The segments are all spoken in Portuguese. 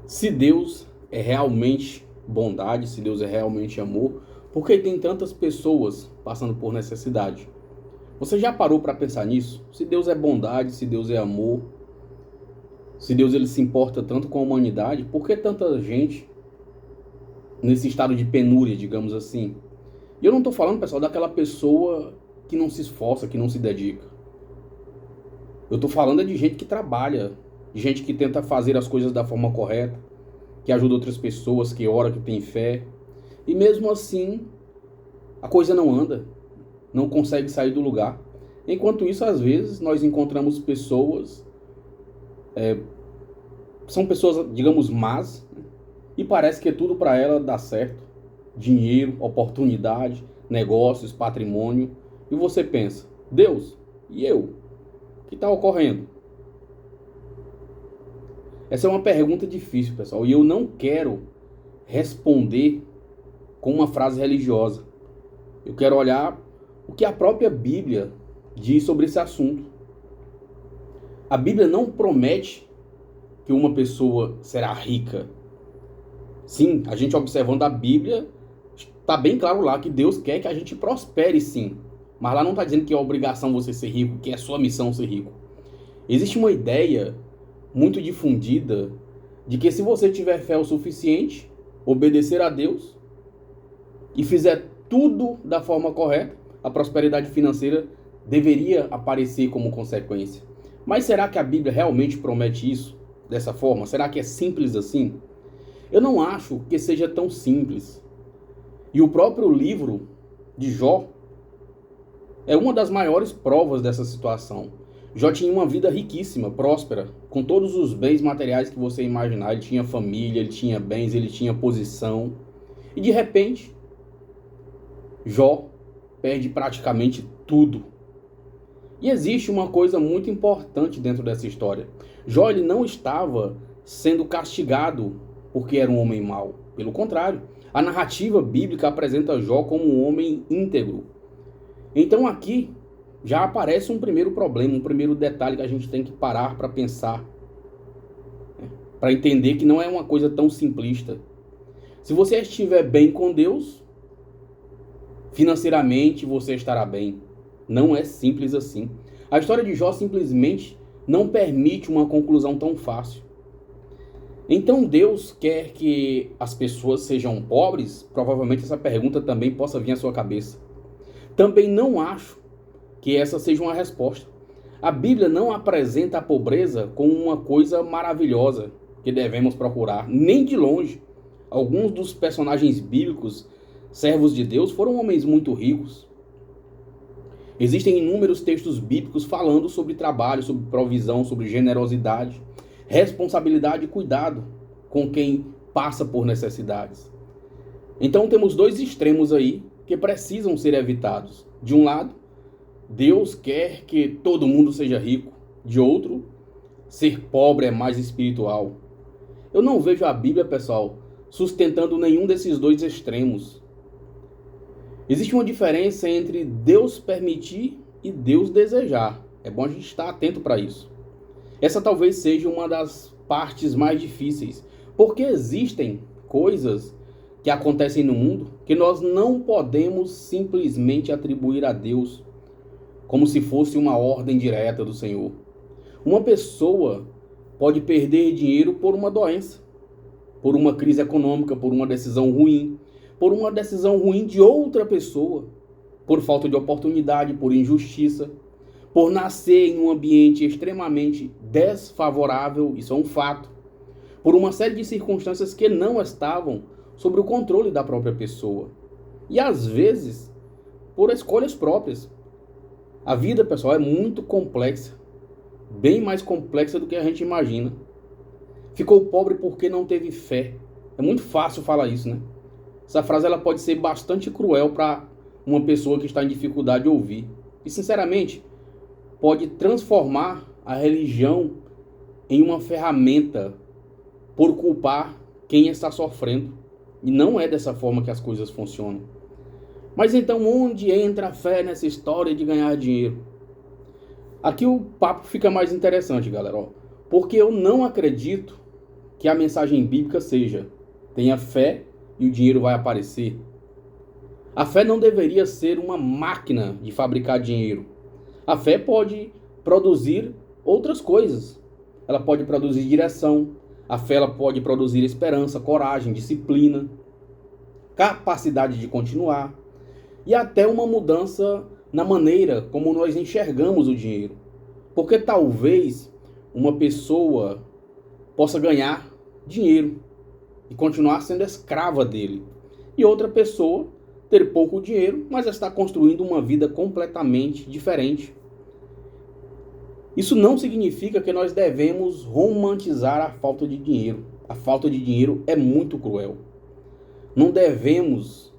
Se Deus é realmente bondade, se Deus é realmente amor, por que tem tantas pessoas passando por necessidade? Você já parou para pensar nisso? Se Deus é bondade, se Deus é amor, se Deus ele se importa tanto com a humanidade, por que tanta gente nesse estado de penúria, digamos assim? E eu não estou falando, pessoal, daquela pessoa que não se esforça, que não se dedica. Eu estou falando de gente que trabalha, de gente que tenta fazer as coisas da forma correta, que ajuda outras pessoas, que ora, que tem fé. E mesmo assim, a coisa não anda, não consegue sair do lugar. Enquanto isso, às vezes, nós encontramos pessoas, são pessoas, digamos, más, né? E parece que tudo para ela dá certo. Dinheiro, oportunidade, negócios, patrimônio. E você pensa, Deus, e eu? O que está ocorrendo? Essa é uma pergunta difícil, pessoal, e eu não quero responder com uma frase religiosa. Eu quero olhar o que a própria Bíblia diz sobre esse assunto. A Bíblia não promete que uma pessoa será rica. Sim, a gente observando a Bíblia, está bem claro lá que Deus quer que a gente prospere, sim. Mas lá não está dizendo que é obrigação você ser rico, que é sua missão ser rico. Existe uma ideia muito difundida de que se você tiver fé o suficiente, obedecer a Deus e fizer tudo da forma correta, a prosperidade financeira deveria aparecer como consequência. Mas será que a Bíblia realmente promete isso dessa forma? Será que é simples assim? Eu não acho que seja tão simples. E o próprio livro de Jó é uma das maiores provas dessa situação. Jó tinha uma vida riquíssima, próspera, com todos os bens materiais que você imaginar. Ele tinha família, ele tinha bens, ele tinha posição. E de repente, Jó perde praticamente tudo. E existe uma coisa muito importante dentro dessa história. Jó ele não estava sendo castigado porque era um homem mau. Pelo contrário, a narrativa bíblica apresenta Jó como um homem íntegro. Então aqui já aparece um primeiro problema, um primeiro detalhe que a gente tem que parar para pensar, né? Para entender que não é uma coisa tão simplista. Se você estiver bem com Deus, financeiramente você estará bem. Não é simples assim. A história de Jó simplesmente não permite uma conclusão tão fácil. Então Deus quer que as pessoas sejam pobres? Provavelmente essa pergunta também possa vir à sua cabeça. Também não acho que essa seja uma resposta. A Bíblia não apresenta a pobreza como uma coisa maravilhosa que devemos procurar, nem de longe. Alguns dos personagens bíblicos, servos de Deus, foram homens muito ricos. Existem inúmeros textos bíblicos falando sobre trabalho, sobre provisão, sobre generosidade, responsabilidade e cuidado com quem passa por necessidades. Então temos dois extremos aí que precisam ser evitados. De um lado, Deus quer que todo mundo seja rico. De outro, ser pobre é mais espiritual. Eu não vejo a Bíblia, pessoal, sustentando nenhum desses dois extremos. Existe uma diferença entre Deus permitir e Deus desejar. É bom a gente estar atento para isso. Essa talvez seja uma das partes mais difíceis, porque existem coisas que acontecem no mundo que nós não podemos simplesmente atribuir a Deus como se fosse uma ordem direta do Senhor. Uma pessoa pode perder dinheiro por uma doença, por uma crise econômica, por uma decisão ruim, por uma decisão ruim de outra pessoa, por falta de oportunidade, por injustiça, por nascer em um ambiente extremamente desfavorável, isso é um fato, por uma série de circunstâncias que não estavam sob o controle da própria pessoa. E às vezes, por escolhas próprias. A vida, pessoal, é muito complexa, bem mais complexa do que a gente imagina. Ficou pobre porque não teve fé. É muito fácil falar isso, né? Essa frase ela pode ser bastante cruel para uma pessoa que está em dificuldade de ouvir. E, sinceramente, pode transformar a religião em uma ferramenta por culpar quem está sofrendo. E não é dessa forma que as coisas funcionam. Mas então onde entra a fé nessa história de ganhar dinheiro? Aqui o papo fica mais interessante, galera. Porque eu não acredito que a mensagem bíblica seja: tenha fé e o dinheiro vai aparecer. A fé não deveria ser uma máquina de fabricar dinheiro. A fé pode produzir outras coisas. Ela pode produzir direção. A fé ela pode produzir esperança, coragem, disciplina, capacidade de continuar e até uma mudança na maneira como nós enxergamos o dinheiro. Porque talvez uma pessoa possa ganhar dinheiro e continuar sendo escrava dele. E outra pessoa ter pouco dinheiro, mas está construindo uma vida completamente diferente. Isso não significa que nós devemos romantizar a falta de dinheiro. A falta de dinheiro é muito cruel. Não devemos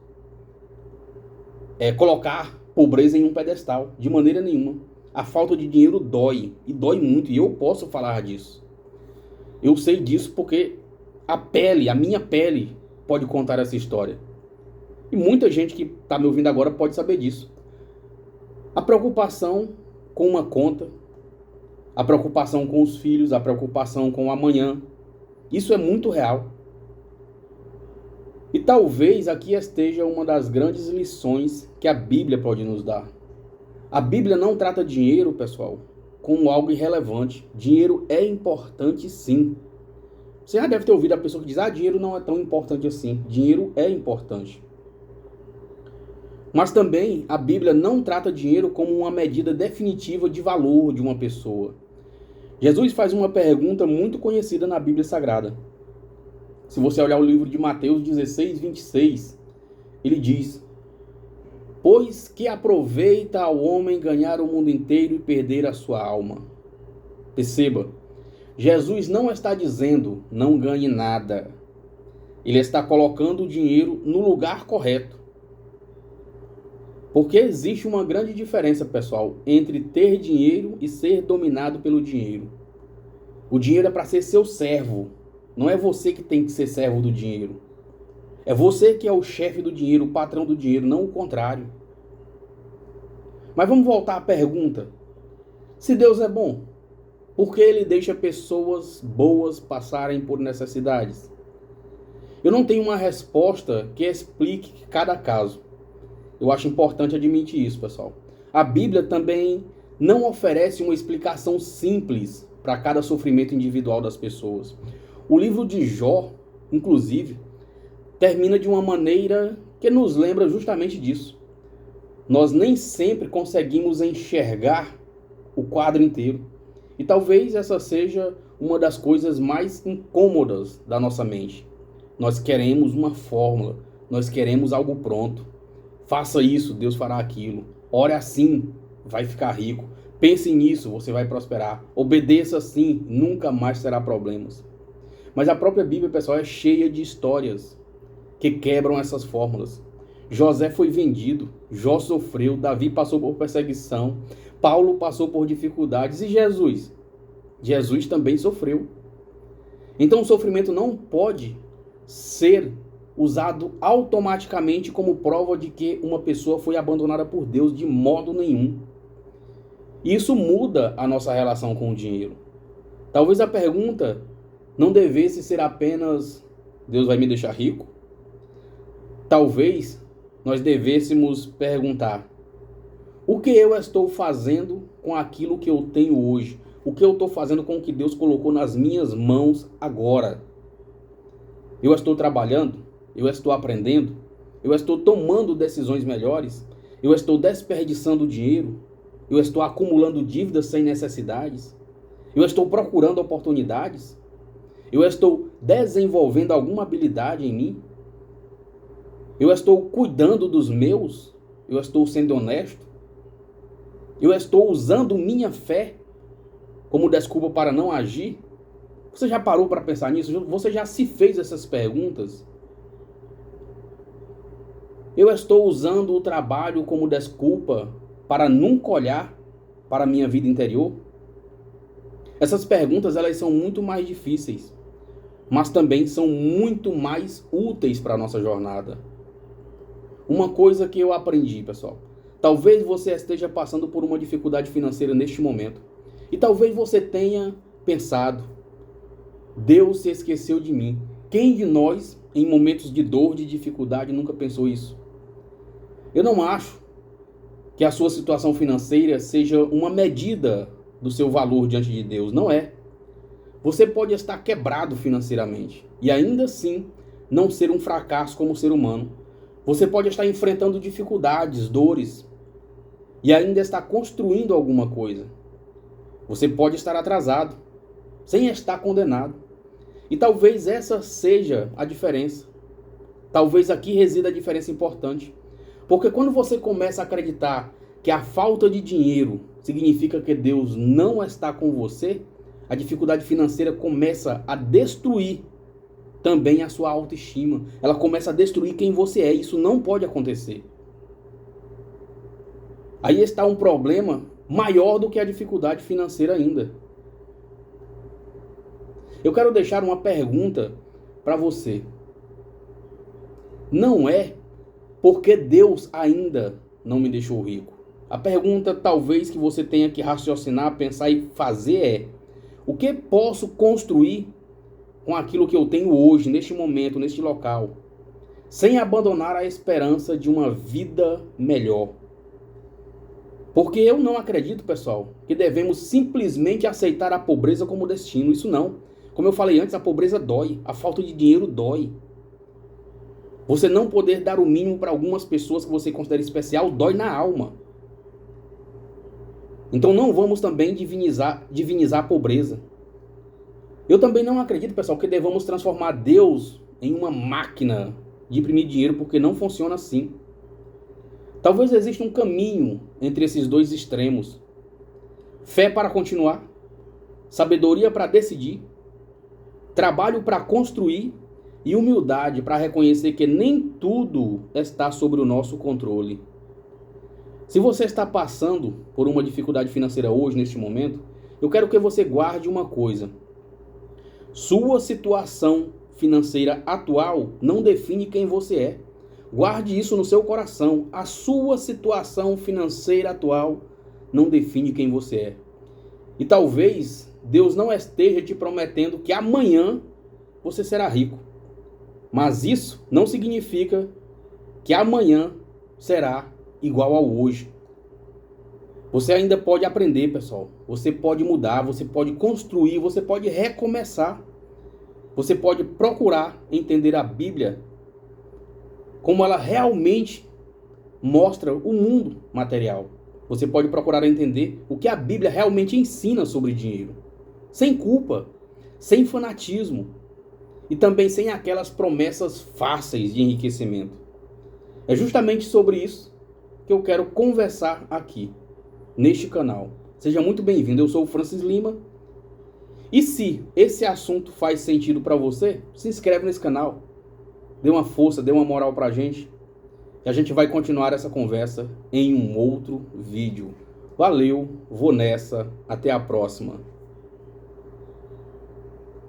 colocar pobreza em um pedestal, de maneira nenhuma. A falta de dinheiro dói, e dói muito, e eu posso falar disso. Eu sei disso porque a minha pele pode contar essa história. E muita gente que está me ouvindo agora pode saber disso. A preocupação com uma conta, a preocupação com os filhos, a preocupação com o amanhã, isso é muito real. E talvez aqui esteja uma das grandes lições que a Bíblia pode nos dar. A Bíblia não trata dinheiro, pessoal, como algo irrelevante. Dinheiro é importante, sim. Você já deve ter ouvido a pessoa que diz: dinheiro não é tão importante assim. Dinheiro é importante. Mas também a Bíblia não trata dinheiro como uma medida definitiva de valor de uma pessoa. Jesus faz uma pergunta muito conhecida na Bíblia Sagrada. Se você olhar o livro de Mateus 16, 26, ele diz: pois que aproveita ao homem ganhar o mundo inteiro e perder a sua alma. Perceba, Jesus não está dizendo não ganhe nada. Ele está colocando o dinheiro no lugar correto. Porque existe uma grande diferença, pessoal, entre ter dinheiro e ser dominado pelo dinheiro. O dinheiro é para ser seu servo. Não é você que tem que ser servo do dinheiro. É você que é o chefe do dinheiro, o patrão do dinheiro, não o contrário. Mas vamos voltar à pergunta. Se Deus é bom, por que Ele deixa pessoas boas passarem por necessidades? Eu não tenho uma resposta que explique cada caso. Eu acho importante admitir isso, pessoal. A Bíblia também não oferece uma explicação simples para cada sofrimento individual das pessoas. O livro de Jó, inclusive, termina de uma maneira que nos lembra justamente disso. Nós nem sempre conseguimos enxergar o quadro inteiro. E talvez essa seja uma das coisas mais incômodas da nossa mente. Nós queremos uma fórmula, nós queremos algo pronto. Faça isso, Deus fará aquilo. Ore assim, vai ficar rico. Pense nisso, você vai prosperar. Obedeça assim, nunca mais terá problemas. Mas a própria Bíblia, pessoal, é cheia de histórias que quebram essas fórmulas. José foi vendido, Jó sofreu, Davi passou por perseguição, Paulo passou por dificuldades e Jesus? Jesus também sofreu. Então o sofrimento não pode ser usado automaticamente como prova de que uma pessoa foi abandonada por Deus, de modo nenhum. Isso muda a nossa relação com o dinheiro. Talvez a pergunta não devesse ser apenas: Deus vai me deixar rico? Talvez nós devêssemos perguntar: o que eu estou fazendo com aquilo que eu tenho hoje? O que eu estou fazendo com o que Deus colocou nas minhas mãos agora? Eu estou trabalhando? Eu estou aprendendo? Eu estou tomando decisões melhores? Eu estou desperdiçando dinheiro? Eu estou acumulando dívidas sem necessidades? Eu estou procurando oportunidades? Eu estou desenvolvendo alguma habilidade em mim? Eu estou cuidando dos meus? Eu estou sendo honesto? Eu estou usando minha fé como desculpa para não agir? Você já parou para pensar nisso? Você já se fez essas perguntas? Eu estou usando o trabalho como desculpa para nunca olhar para a minha vida interior? Essas perguntas, elas são muito mais difíceis, mas também são muito mais úteis para a nossa jornada. Uma coisa que eu aprendi, pessoal: talvez você esteja passando por uma dificuldade financeira neste momento. E talvez você tenha pensado: Deus se esqueceu de mim. Quem de nós, em momentos de dor, de dificuldade, nunca pensou isso? Eu não acho que a sua situação financeira seja uma medida do seu valor diante de Deus. Não é. Você pode estar quebrado financeiramente e ainda assim não ser um fracasso como ser humano. Você pode estar enfrentando dificuldades, dores e ainda estar construindo alguma coisa. Você pode estar atrasado, sem estar condenado. E talvez essa seja a diferença. Talvez aqui resida a diferença importante. Porque quando você começa a acreditar que a falta de dinheiro significa que Deus não está com você, a dificuldade financeira começa a destruir também a sua autoestima. Ela começa a destruir quem você é. Isso não pode acontecer. Aí está um problema maior do que a dificuldade financeira ainda. Eu quero deixar uma pergunta para você. Não é porque Deus ainda não me deixou rico. A pergunta talvez que você tenha que raciocinar, pensar e fazer é: o que posso construir com aquilo que eu tenho hoje, neste momento, neste local, sem abandonar a esperança de uma vida melhor? Porque eu não acredito, pessoal, que devemos simplesmente aceitar a pobreza como destino. Isso não. Como eu falei antes, a pobreza dói, a falta de dinheiro dói. Você não poder dar o mínimo para algumas pessoas que você considera especial dói na alma. Então não vamos também divinizar a pobreza. Eu também não acredito, pessoal, que devamos transformar Deus em uma máquina de imprimir dinheiro, porque não funciona assim. Talvez exista um caminho entre esses dois extremos. Fé para continuar, sabedoria para decidir, trabalho para construir e humildade para reconhecer que nem tudo está sob o nosso controle. Se você está passando por uma dificuldade financeira hoje, neste momento, eu quero que você guarde uma coisa. Sua situação financeira atual não define quem você é. Guarde isso no seu coração. A sua situação financeira atual não define quem você é. E talvez Deus não esteja te prometendo que amanhã você será rico. Mas isso não significa que amanhã será igual ao hoje. Você ainda pode aprender, pessoal. Você pode mudar, você pode construir, você pode recomeçar. Você pode procurar entender a Bíblia como ela realmente mostra o mundo material. Você pode procurar entender o que a Bíblia realmente ensina sobre dinheiro. Sem culpa, sem fanatismo e também sem aquelas promessas fáceis de enriquecimento. É justamente sobre isso que eu quero conversar aqui, neste canal. Seja muito bem-vindo, eu sou o Francis Lima. E se esse assunto faz sentido para você, se inscreve nesse canal. Dê uma força, dê uma moral pra gente. E a gente vai continuar essa conversa em um outro vídeo. Valeu, vou nessa, até a próxima.